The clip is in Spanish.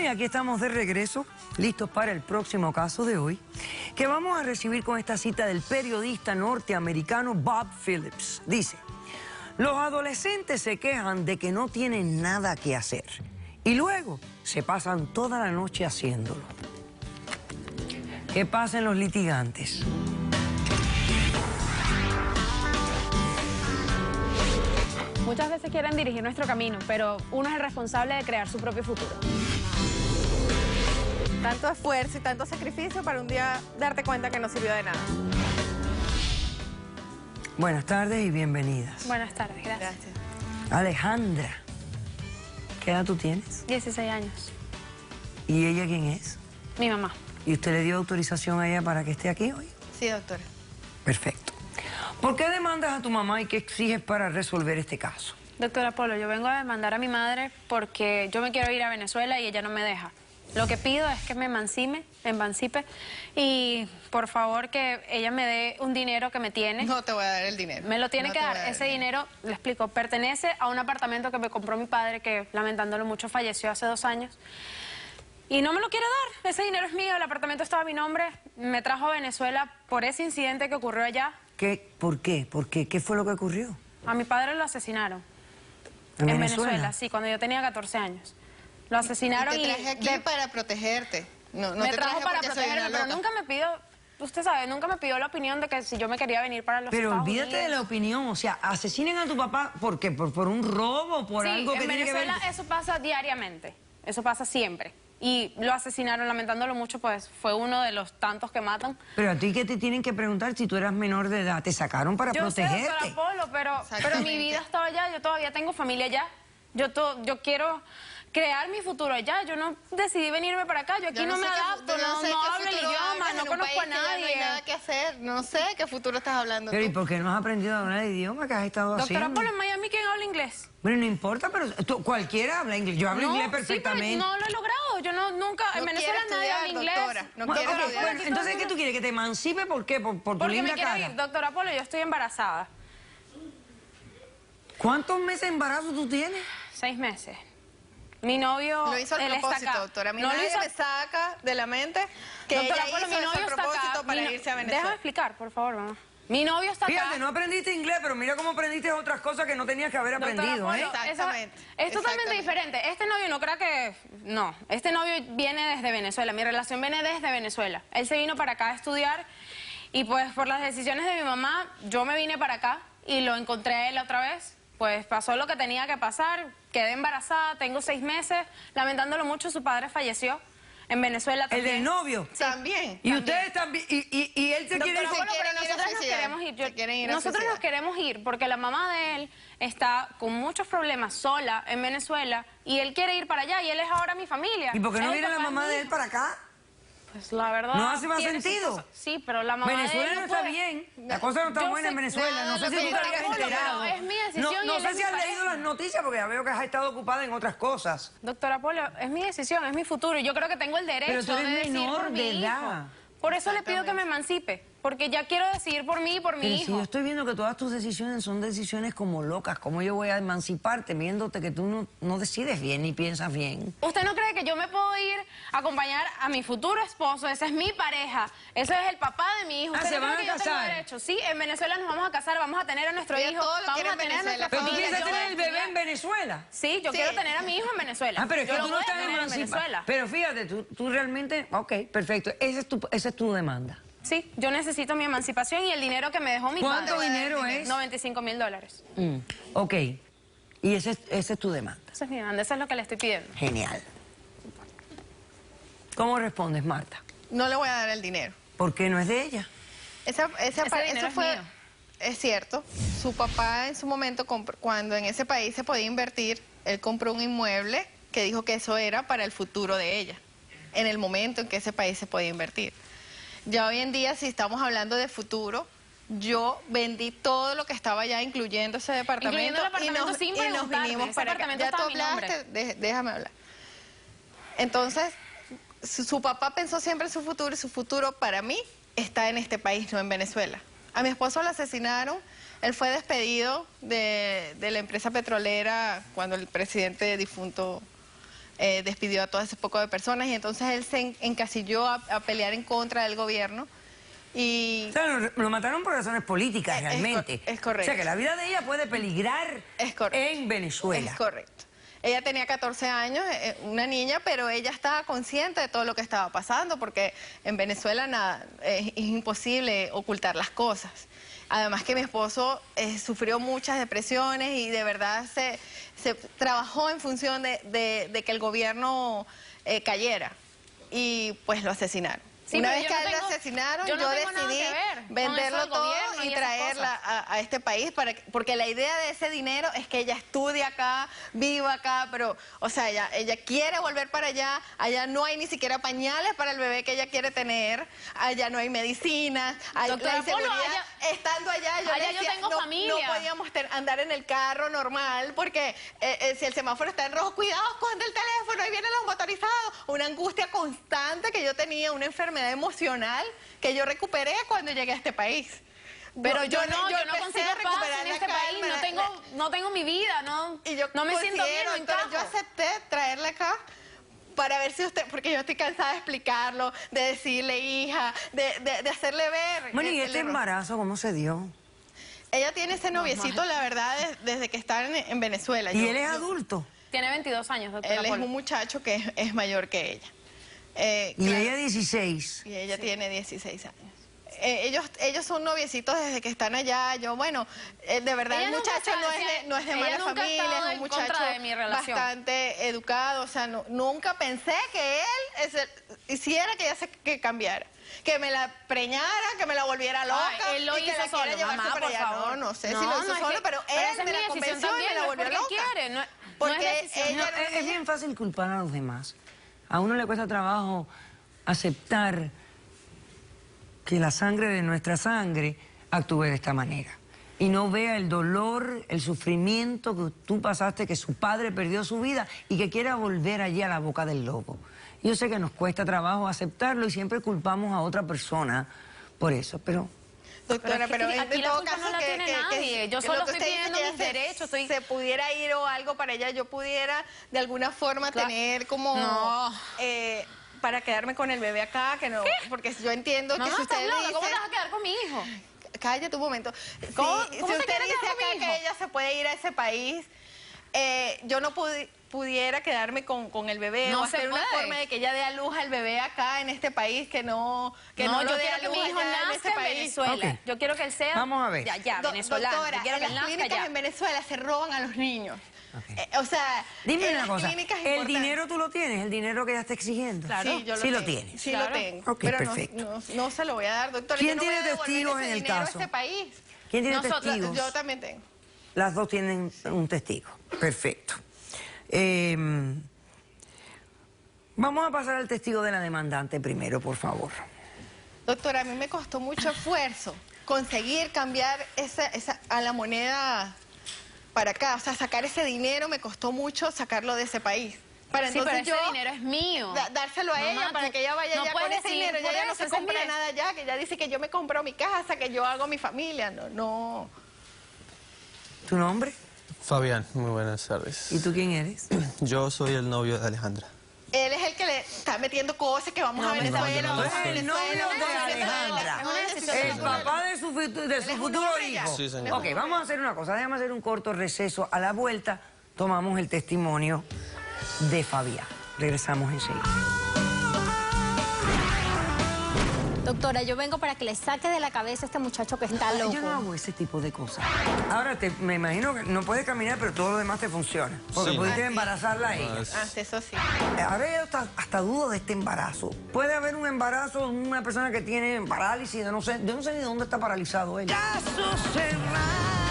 Bueno, y aquí estamos de regreso, listos para el próximo caso de hoy, que vamos a recibir con esta cita del periodista norteamericano Bob Phillips. Dice: los adolescentes se quejan de que no tienen nada que hacer y luego se pasan toda la noche haciéndolo. ¿Qué pasa en los litigantes? Muchas veces quieren dirigir nuestro camino, pero uno es el responsable de crear su propio futuro. Tanto esfuerzo y tanto sacrificio para un día darte cuenta que no sirvió de nada. Buenas tardes y bienvenidas. Buenas tardes, gracias. Alejandra, ¿qué edad tú tienes? 16 años. ¿Y ella quién es? Mi mamá. ¿Y usted le dio autorización a ella para que esté aquí hoy? Sí, doctora. Perfecto. ¿Por qué demandas a tu mamá y qué exiges para resolver este caso? Doctora Polo, yo vengo a demandar a mi madre porque yo me quiero ir a Venezuela y ella no me deja. Lo que pido es que me emancipe y por favor que ella me dé un dinero que me tiene. No te voy a dar el dinero. Me lo tiene que dar. Ese dinero, le explico, pertenece a un apartamento que me compró mi padre, que lamentándolo mucho falleció hace 2 años. Y no me lo quiere dar. Ese dinero es mío, el apartamento estaba a mi nombre. Me trajo a Venezuela por ese incidente que ocurrió allá. ¿Por qué? ¿Por qué? ¿Qué fue lo que ocurrió? A mi padre lo asesinaron. ¿En Venezuela? Sí, cuando yo tenía 14 años. Lo asesinaron y te traje aquí para protegerte. No me te trajo traje para porque soy protegerme, una pero loca. nunca me pidió, usted sabe, nunca me pidió la opinión de que si yo me quería venir para los Pero Estados olvídate Unidos. de la opinión, o sea, asesinen a tu papá, ¿por qué? ¿Por un robo? ¿Por algo que en tiene que ver? Venezuela eso pasa diariamente, eso pasa siempre. Y lo asesinaron, lamentándolo mucho, pues fue uno de los tantos que matan. Pero a ti que te tienen que preguntar si tú eras menor de edad, te sacaron para protegerte. Yo sé, doctora Polo, pero mi vida estaba allá, yo todavía tengo familia allá. Yo quiero crear mi futuro allá, yo no decidí venirme para acá, yo aquí no me adapto, no hablo el idioma, no conozco a nadie. No hay nada que hacer, no sé qué futuro estás hablando Pero ¿y tú. por qué no has aprendido a hablar el idioma que has estado Doctora haciendo? Polo, en Miami, ¿quién habla inglés? Bueno, no importa, pero cualquiera habla inglés. Yo hablo inglés perfectamente. Sí, pero no lo he logrado. Yo nunca... No en Venezuela nadie habla inglés. Doctora, no quiero estudiar. Bueno, entonces, ¿qué tú quieres? ¿Que te emancipe? ¿Por qué? ¿Por tu Porque linda me quiero cara? ir. Doctora Polo, yo estoy embarazada. ¿Cuántos meses de embarazo tú tienes? 6 meses. Mi novio, Lo hizo a él está propósito, acá. doctora. A mí No lo nadie hizo... me saca de la mente que Doctora ella Polo, hizo mi eso novio a está propósito acá. para irse a Venezuela. Déjame explicar, por favor, mamá. Mi novio está acá. Fíjate, no aprendiste inglés, pero mira cómo aprendiste otras cosas que no tenías que haber Doctora aprendido, Polo, ¿eh? Exactamente. Es totalmente Exactamente. diferente. Este novio no crea que... No, este novio viene desde Venezuela. Mi relación viene desde Venezuela. Él se vino para acá a estudiar y pues por las decisiones de mi mamá, yo me vine para acá y lo encontré a él otra vez. Pues pasó lo que tenía que pasar, quedé embarazada, tengo 6 meses. Lamentándolo mucho, su padre falleció en Venezuela también. ¿El del novio? Sí. También. Y ustedes también, y él se quiere ir. Doctora Polo, pero quieren ir a nosotros nos suicidar. queremos ir. Se quieren ir a Nosotros suicidar. nos queremos ir porque la mamá de él está con muchos problemas sola en Venezuela y él quiere ir para allá y él es ahora mi familia. ¿Y por qué no Él viene la papá mamá mi de él hijo. para acá? Pues la verdad... ¿No hace más tiene sus sentido? cosas. Sí, pero la mamá de Venezuela él no está puede. bien. La cosa no está Yo buena en sé Venezuela. No sé si tú te habías Polo, pero enterado. es mi decisión No y él sé es si mi has leído pareja. las noticias porque ya veo que has estado ocupada en otras cosas. Doctora Polo, es mi decisión, es mi futuro y yo creo que tengo el derecho Pero tú eres de decidir menor por mi de hijo. edad. Por eso le pido que me emancipe, porque ya quiero decidir por mí y por mi Pero hijo. si yo estoy viendo que todas tus decisiones son decisiones como locas, ¿cómo yo voy a emanciparte viéndote que tú no decides bien ni piensas bien? ¿Usted no cree que yo me puedo ir a acompañar a mi futuro esposo? Ese es mi pareja. Ese es el papá de mi hijo. Ah, ¿Usted ¿se no van cree a que yo tengo casar? derecho? Sí, en Venezuela nos vamos a casar, vamos a tener a nuestro Ella hijo, todo lo vamos quiere a en tener a nuestra Venezuela. ¿Pero tú familia. quieres Yo tener el voy a bebé en Venezuela? Sí, yo quiero tener a mi hijo en Venezuela. Ah, pero es que Yo tú lo no voy a estás tener en emancipada. Venezuela. Pero fíjate, tú realmente... Ok, perfecto. Esa es tu demanda. Sí, yo necesito mi emancipación y el dinero que me dejó mi padre. ¿Cuánto dinero es? $95.000. Ok. Y esa es tu demanda. Eso es mi demanda, eso es lo que le estoy pidiendo. Genial. ¿Cómo respondes, Marta? No le voy a dar el dinero. ¿Por qué no es de ella? Ese dinero eso es fue... mío. Es cierto. Su papá en su momento, cuando en ese país se podía invertir, él compró un inmueble que dijo que eso era para el futuro de ella, en el momento en que ese país se podía invertir. Ya hoy en día, si estamos hablando de futuro, yo vendí todo lo que estaba allá, incluyendo ese departamento, Incluyendo el apartamento sin y nos preguntarme. vinimos Ese para acá. apartamento Ya tú estaba a mi hablaste, déjame hablar. Entonces, su papá pensó siempre en su futuro y su futuro para mí está en este país, no en Venezuela. A mi esposo lo asesinaron, él fue despedido de la empresa petrolera cuando el presidente difunto despidió a todo ese poco de personas y entonces él se encasilló a pelear en contra del gobierno. Y o sea, lo mataron por razones políticas, realmente. Es correcto. O sea, que la vida de ella puede peligrar en Venezuela. Es correcto. Ella tenía 14 años, una niña, pero ella estaba consciente de todo lo que estaba pasando, porque en Venezuela nada, es imposible ocultar las cosas. Además que mi esposo sufrió muchas depresiones y de verdad se trabajó en función de que el gobierno cayera y pues lo asesinaron. Sí, una vez que a él lo asesinaron, yo decidí venderlo todo y traerla a este país, porque la idea de ese dinero es que ella estudie acá, viva acá, pero, o sea, ella quiere volver para allá no hay ni siquiera pañales para el bebé que ella quiere tener, allá no hay medicinas, la inseguridad, estando allá, yo tengo familia. No podíamos andar en el carro normal, porque si el semáforo está en rojo, cuidado, coge el teléfono, ahí vienen los motorizados, una angustia constante que yo tenía, una enfermedad emocional que yo recuperé cuando llegué a este país. Pero yo no consigo paz en este país, no tengo mi vida, no me siento bien, no encajo. Yo acepté traerla acá para ver si usted, porque yo estoy cansada de explicarlo, de decirle hija, de hacerle ver. Bueno, ¿y este embarazo cómo se dio? Ella tiene ese noviecito, la verdad, desde que está en Venezuela. ¿Y él es adulto? Tiene 22 años, doctora. Él es un muchacho que es mayor que ella. Y claro, ella 16. Y ella tiene 16 años. Ellos son noviecitos desde que están allá. Yo, bueno, de verdad ella el muchacho no es de mala familia, es un muchacho bastante educado. O sea, nunca pensé que él hiciera que ella que cambiara. Que me la preñara, que me la volviera loca. Ay, él lo hizo solo, mamá, por favor. No sé si lo hizo solo, pero él me la convenció y me la volvió loca. Quiere, porque es bien fácil culpar a los demás. A uno le cuesta trabajo aceptar que la sangre de nuestra sangre actúe de esta manera. Y no vea el dolor, el sufrimiento que tú pasaste, que su padre perdió su vida y que quiera volver allí a la boca del lobo. Yo sé que nos cuesta trabajo aceptarlo y siempre culpamos a otra persona por eso, pero... Doctora, pero en todo caso no la tiene nadie. Yo solo estoy pidiendo mis derechos. Se pudiera ir o algo para ella, yo pudiera de alguna forma tener como... para quedarme con el bebé acá, que no... Porque yo entiendo que si usted dice... ¿Cómo te vas a quedar con mi hijo? Cállate un momento. ¿Cómo si usted dice acá que ella se puede ir a ese país, yo no pudiera quedarme con el bebé o hacer una forma de que ella dé a luz al bebé acá en este país, que no lo dé a luz mi hijo en este país. Venezuela. Okay. Yo quiero que él sea... Vamos a ver. venezolano. Doctora, quiero que en las clínicas en Venezuela se roban a los niños. Okay. O sea, dime una cosa, ¿el dinero tú lo tienes? ¿El dinero que ella está exigiendo? Claro. Sí, yo lo tienes. Sí, lo tengo. Okay, pero perfecto. no se lo voy a dar, doctora. ¿Quién tiene testigos en el caso? A este país. ¿Quién tiene testigos? Yo también tengo. Las dos tienen un testigo. Perfecto. Vamos a pasar al testigo de la demandante primero, por favor. Doctora, a mí me costó mucho esfuerzo conseguir cambiar a la moneda para acá. O sea, sacar ese dinero me costó mucho sacarlo de ese país. Para entonces pero ese dinero es mío. Dárselo a ella para que ella vaya allá con ese dinero. Ella no se compra nada allá, que ella dice que yo me compro mi casa, que yo hago mi familia. No. ¿Tu nombre? Fabián, muy buenas tardes. ¿Y tú quién eres? Yo soy el novio de Alejandra. Él es el que le está metiendo cosas que vamos a Venezuela. Tú eres el novio de Alejandra. El papá de su futuro hijo. Sí, señor. Ok, vamos a hacer una cosa. Déjame hacer un corto receso. A la vuelta tomamos el testimonio de Fabián. Regresamos enseguida. Doctora, yo vengo para que le saque de la cabeza a este muchacho que está loco. Yo no hago ese tipo de cosas. Ahora, me imagino que no puedes caminar, pero todo lo demás te funciona. Porque Sí. pudiste embarazarla a ella. Eso sí. A ver, hasta dudo de este embarazo. Puede haber un embarazo de una persona que tiene parálisis, yo no sé ni dónde está paralizado él. Caso cerrado.